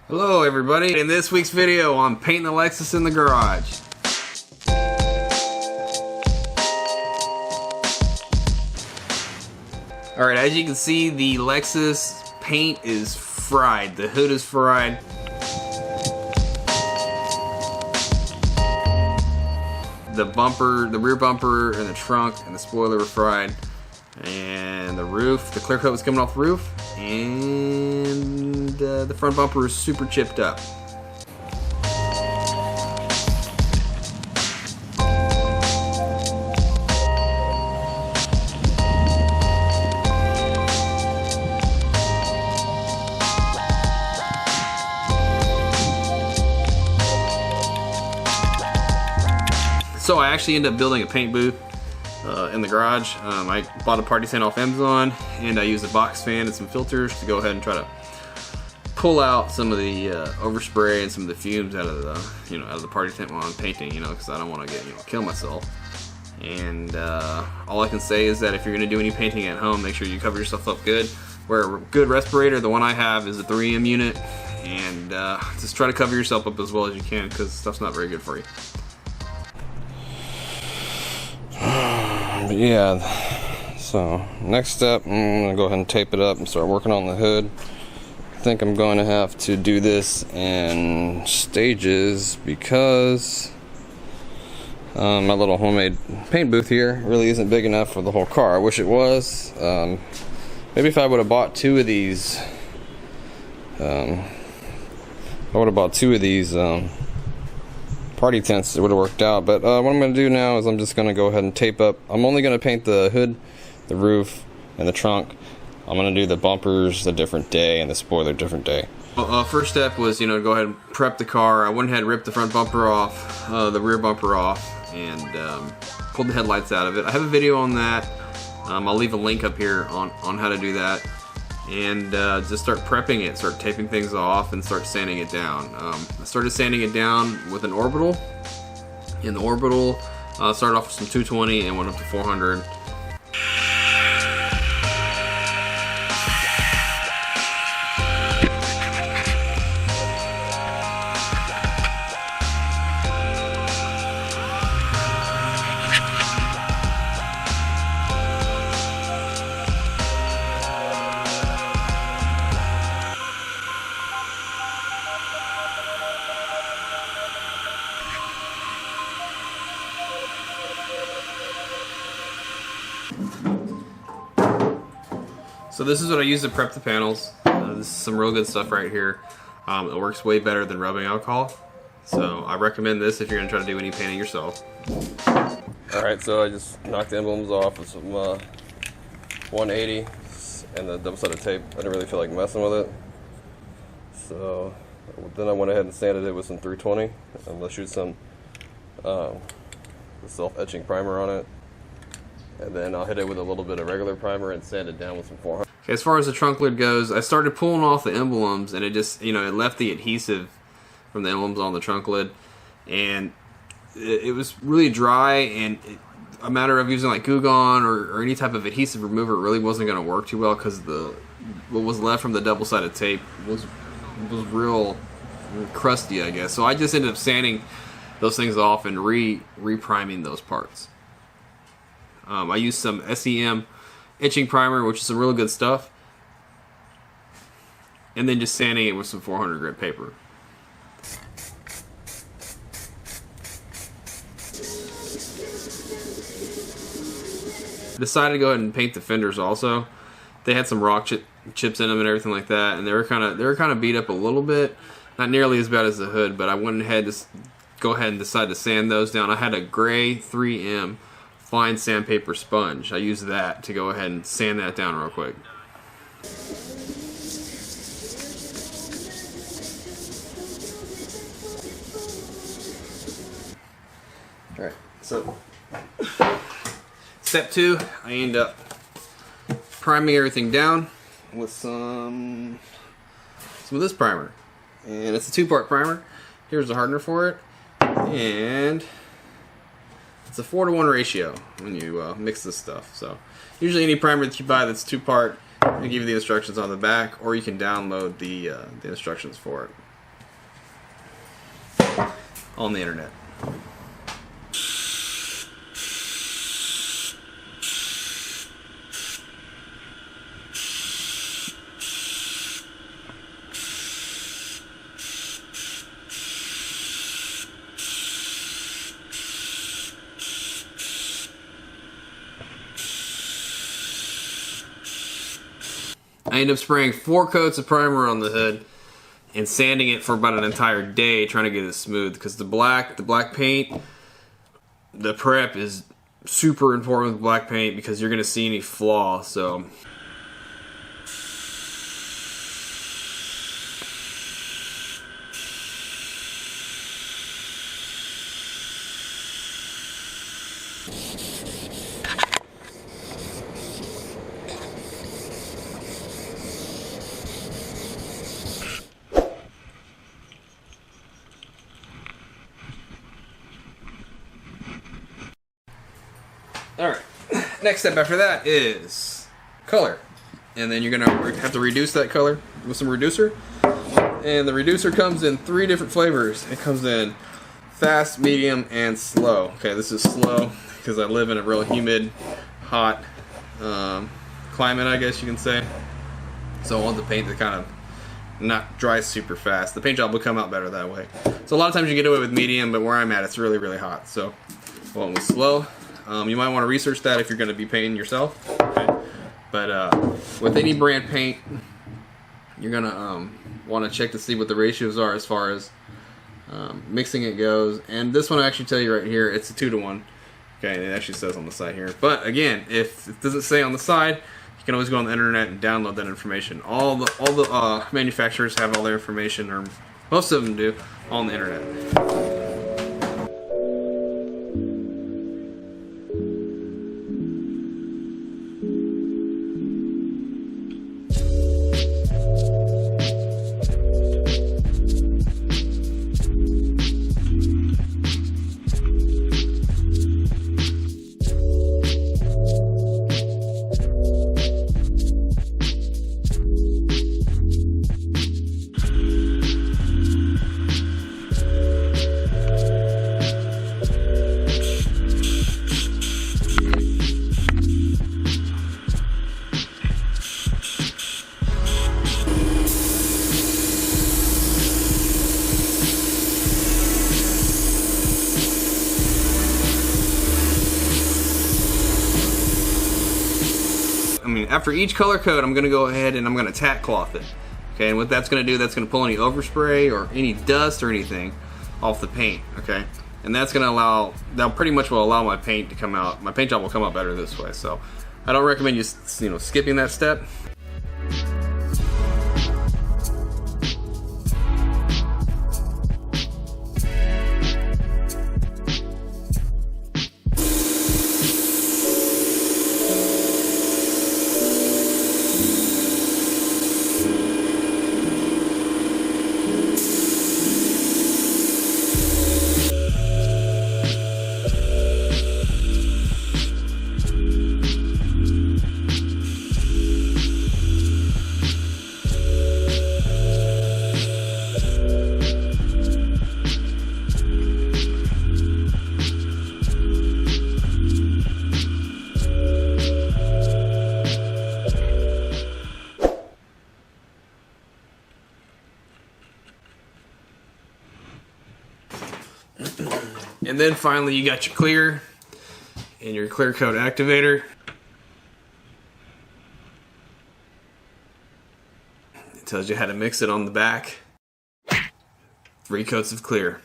Hello everybody, in this week's video I'm painting the Lexus in the garage. Alright, as you can see, the Lexus paint is fried. The hood is fried. The bumper, the rear bumper and the trunk and the spoiler were fried. And the roof, the clear coat was coming off the roof, and the front bumper is super chipped up. So I actually ended up building a paint booth in the garage. I bought a party stand off Amazon, and I used a box fan and some filters to go ahead and try to pull out some of the overspray and some of the fumes out of the out of the party tent while I'm painting, because I don't want to get kill myself. And all I can say is that if you're going to do any painting at home, make sure you cover yourself up good. Wear a good respirator. The one I have is a 3M unit, and just try to cover yourself up as well as you can, because stuff's not very good for you. Yeah, so next step, I'm going to go ahead and tape it up and start working on the hood. I think I'm going to have to do this in stages because my little homemade paint booth here really isn't big enough for the whole car. I wish it was. Maybe if I would have bought two of these, party tents, it would have worked out. But what I'm going to do now is I'm just going to go ahead and tape up. I'm only going to paint the hood, the roof, and the trunk. I'm going to do the bumpers a different day and the spoiler a different day. First step was to go ahead and prep the car. I went ahead and ripped the front bumper off, the rear bumper off, and pulled the headlights out of it. I have a video on that. I'll leave a link up here on how to do that. And just start prepping it, start taping things off, and start sanding it down. I started sanding it down with an orbital. In the orbital, started off with some 220 and went up to 400. So this is what I use to prep the panels. This is some real good stuff right here. It works way better than rubbing alcohol. So I recommend this if you're gonna try to do any painting yourself. Alright, so I just knocked the emblems off with some 180 and the double-sided tape. I didn't really feel like messing with it. So then I went ahead and sanded it with some 320. I'm gonna shoot some self-etching primer on it. And then I'll hit it with a little bit of regular primer and sand it down with some 400. Okay, as far as the trunk lid goes, I started pulling off the emblems, and it just, it left the adhesive from the emblems on the trunk lid, and it was really dry, and a matter of using like Goo Gone or any type of adhesive remover really wasn't going to work too well, because what was left from the double-sided tape was real crusty, I guess. So I just ended up sanding those things off and re-priming those parts. I used some SEM etching primer, which is some really good stuff, and then just sanding it with some 400 grit paper. Decided to go ahead and paint the fenders also. They had some rock chips in them and everything like that, and they were kind of beat up a little bit, not nearly as bad as the hood. But I went ahead to go ahead and decide to sand those down. I had a gray 3M fine sandpaper sponge. I used that to go ahead and sand that down real quick. Alright, so step 2, I end up priming everything down with some of this primer. And it's a 2-part primer. Here's the hardener for it. And it's a 4-to-1 ratio when you mix this stuff. So usually any primer that you buy that's 2-part, they give you the instructions on the back, or you can download the instructions for it. on the internet. I ended up spraying 4 coats of primer on the hood and sanding it for about an entire day trying to get it smooth, because the black paint, the prep is super important with black paint because you're going to see any flaw. So alright, next step after that is color. And then you're going to have to reduce that color with some reducer. And the reducer comes in 3 different flavors. It comes in fast, medium, and slow. Okay, this is slow because I live in a real humid, hot climate, I guess you can say. So I want the paint to kind of not dry super fast. The paint job will come out better that way. So a lot of times you get away with medium, but where I'm at, it's really, really hot. So I went with slow. You might want to research that if you're going to be painting yourself. Okay? But with any brand paint, you're going to want to check to see what the ratios are as far as mixing it goes. And this one I actually tell you right here, it's a 2-to-1. Okay, it actually says on the side here. But again, if it doesn't say on the side, you can always go on the internet and download that information. All the manufacturers have all their information, or most of them do, on the internet. After each color coat, I'm going to go ahead and I'm going to tack cloth it. Okay, and what that's going to do, that's going to pull any overspray or any dust or anything off the paint. Okay, and that's going to allow, that pretty much will allow my paint to come out. My paint job will come out better this way. So I don't recommend you skipping that step. And then finally you got your clear and your clear coat activator. It tells you how to mix it on the back. 3 coats of clear.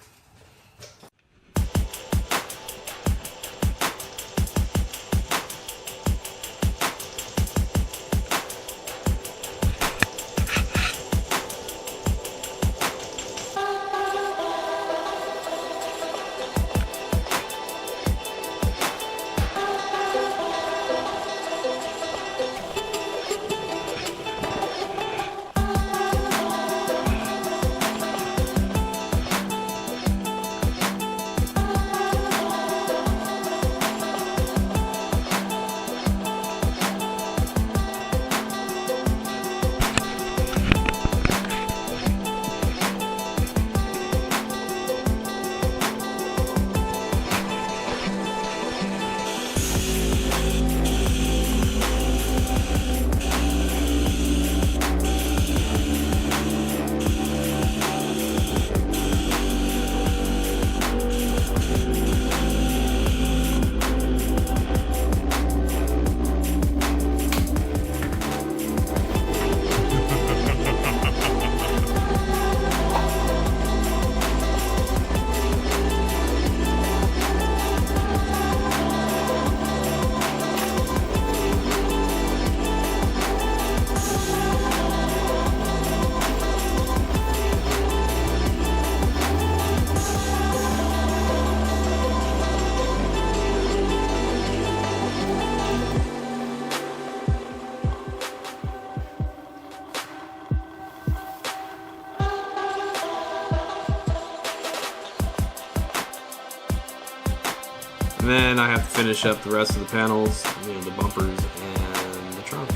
And then I have to finish up the rest of the panels, you know, the bumpers and the trunk.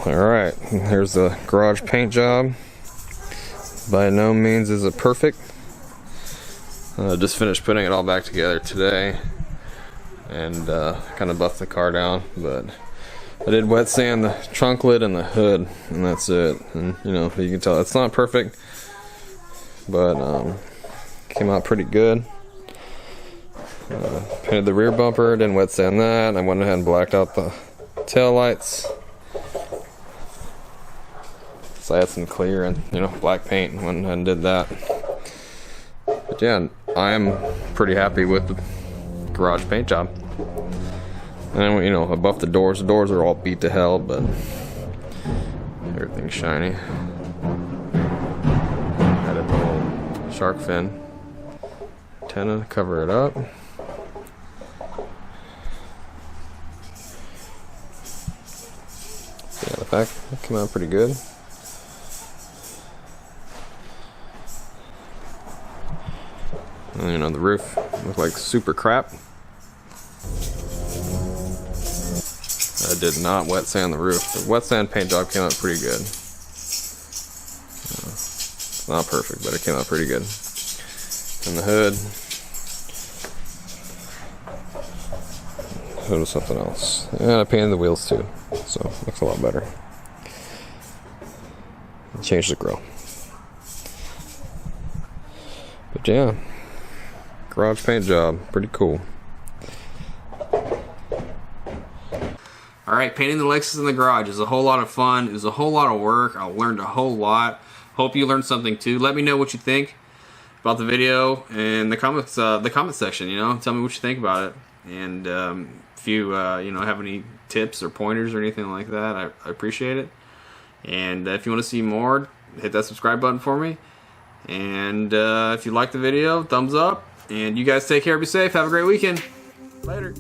Alright, here's the garage paint job. By no means is it perfect. Just finished putting it all back together today and kind of buffed the car down, but I did wet sand the trunk lid and the hood, and that's it. And you know, you can tell it's not perfect, but came out pretty good. Painted the rear bumper, didn't wet sand that. I went ahead and blacked out the tail lights. So I had some clear and, you know, black paint, and went ahead and did that. But yeah, I am pretty happy with the garage paint job. And you know, I buffed the doors. The doors are all beat to hell, but everything's shiny. Added the little shark fin antenna to cover it up. Yeah, the back came out pretty good. And, you know, the roof looked like super crap. I did not wet sand the roof. The wet sand paint job came out pretty good. It's not perfect, but it came out pretty good. And the hood was something else. And I painted the wheels too, so it looks a lot better. Changed the grill. But yeah, garage paint job, pretty cool. Alright, painting the Lexus in the garage is a whole lot of fun. It was a whole lot of work. I learned a whole lot. Hope you learned something too. Let me know what you think about the video in the comments, the comment section. You know, tell me what you think about it. And if you you know, have any tips or pointers or anything like that, I appreciate it. And if you want to see more, hit that subscribe button for me. And if you like the video, thumbs up. And you guys take care, be safe, have a great weekend. Later.